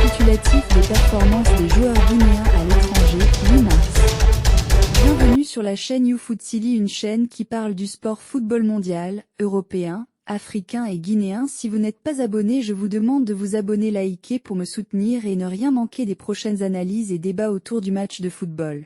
Récapitulatif des performances des joueurs guinéens à l'étranger, 8 mars. Bienvenue sur la chaîne YouFootsilly, une chaîne qui parle du sport football mondial, européen, africain et guinéen. Si vous n'êtes pas abonné, je vous demande de vous abonner, liker pour me soutenir et ne rien manquer des prochaines analyses et débats autour du match de football.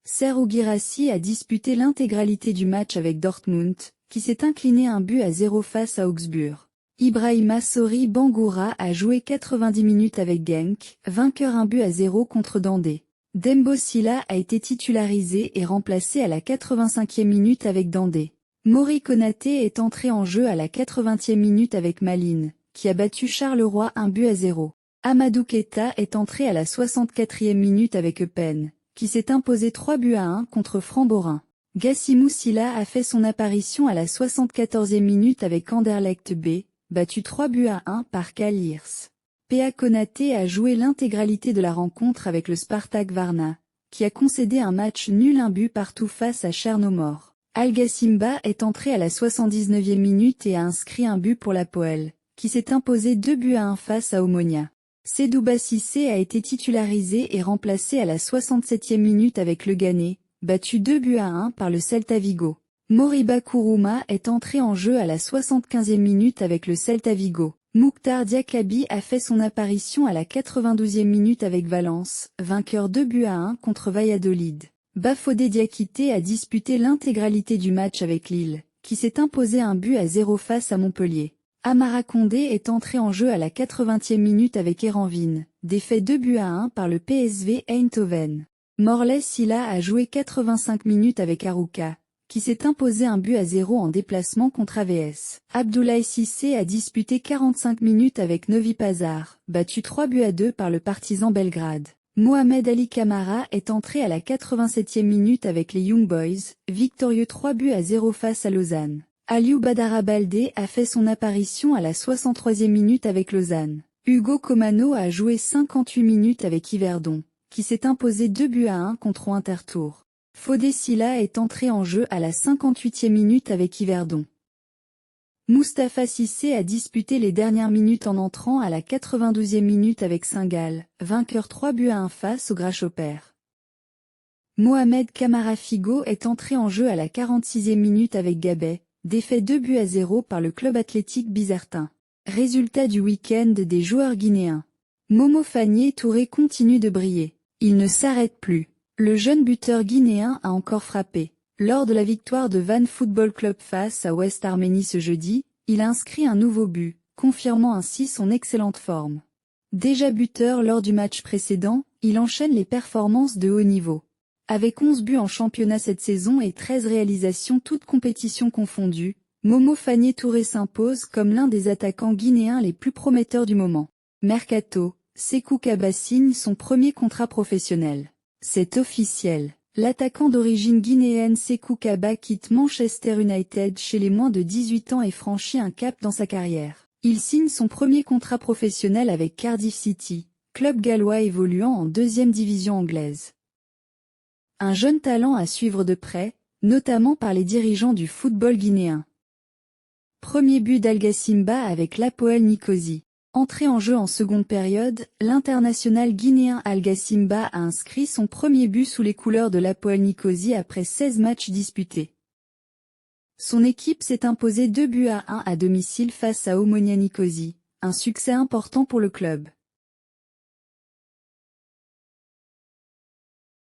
Serhou Guirassy a disputé l'intégralité du match avec Dortmund, qui s'est incliné 1-0 face à Augsbourg. Ibrahima Sori Bangoura a joué 90 minutes avec Genk, vainqueur 1-0 contre Dendé. Dembo Silla a été titularisé et remplacé à la 85e minute avec Dendé. Mori Konaté est entré en jeu à la 80e minute avec Malines, qui a battu Charleroi 1-0. Amadou Keita est entré à la 64e minute avec Eupen, qui s'est imposé 3-1 contre Framborin. Gassimou Silla a fait son apparition à la 74e minute avec Anderlecht B, battu 3-1 par Calirs. PA Konaté a joué l'intégralité de la rencontre avec le Spartak Varna, qui a concédé un match nul 1 partout face à Chernomor. Al-Gassimba est entré à la 79e minute et a inscrit 1 but pour l'Hapoel, qui s'est imposé 2-1 face à Omonia. Sedouba Cissé a été titularisé et remplacé à la 67e minute avec le Ghané, battu 2-1 par le Celta Vigo. Moriba Kourouma est entré en jeu à la 75e minute avec le Celta Vigo. Mouktar Diakabi a fait son apparition à la 92e minute avec Valence, vainqueur 2-1 contre Valladolid. Bafodé Diakité a disputé l'intégralité du match avec Lille, qui s'est imposé 1-0 face à Montpellier. Amara Condé est entré en jeu à la 80e minute avec Eranvin, défait 2-1 par le PSV Eindhoven. Morlaix Silla a joué 85 minutes avec Arouca, qui s'est imposé 1-0 en déplacement contre AVS. Abdoulaye Cissé a disputé 45 minutes avec Novi Pazar, battu 3-2 par le Partizan Belgrade. Mohamed Ali Camara est entré à la 87e minute avec les Young Boys, victorieux 3-0 face à Lausanne. Aliou Badara Baldé a fait son apparition à la 63e minute avec Lausanne. Hugo Comano a joué 58 minutes avec Yverdon, qui s'est imposé 2-1 contre Winterthur. Fodé Silla est entré en jeu à la 58e minute avec Yverdon. Moustapha Cissé a disputé les dernières minutes en entrant à la 92e minute avec Saint-Gall, vainqueur 3-1 face au Grasshopper. Mohamed Kamara Figo est entré en jeu à la 46e minute avec Gabet, défait 2-0 par le club athlétique Bizertin. Résultat du week-end des joueurs guinéens. Momo Fagné Touré continue de briller. Il ne s'arrête plus. Le jeune buteur guinéen a encore frappé. Lors de la victoire de Van Football Club face à West Arménie ce jeudi, il a inscrit un nouveau but, confirmant ainsi son excellente forme. Déjà buteur lors du match précédent, il enchaîne les performances de haut niveau. Avec 11 buts en championnat cette saison et 13 réalisations toutes compétitions confondues, Momo Fagné Touré s'impose comme l'un des attaquants guinéens les plus prometteurs du moment. Mercato, Sékou Kaba signe son premier contrat professionnel. C'est officiel. L'attaquant d'origine guinéenne Sékou Kaba quitte Manchester United chez les moins de 18 ans et franchit un cap dans sa carrière. Il signe son premier contrat professionnel avec Cardiff City, club gallois évoluant en 2e division anglaise. Un jeune talent à suivre de près, notamment par les dirigeants du football guinéen. Premier but d'Al-Gassimba avec l'Hapoel Nicosie. Entré en jeu en seconde période, l'international guinéen Al-Gassimba a inscrit son premier but sous les couleurs de l'Hapoel Nicosie après 16 matchs disputés. Son équipe s'est imposée 2-1 à domicile face à Omonia Nicosie, un succès important pour le club.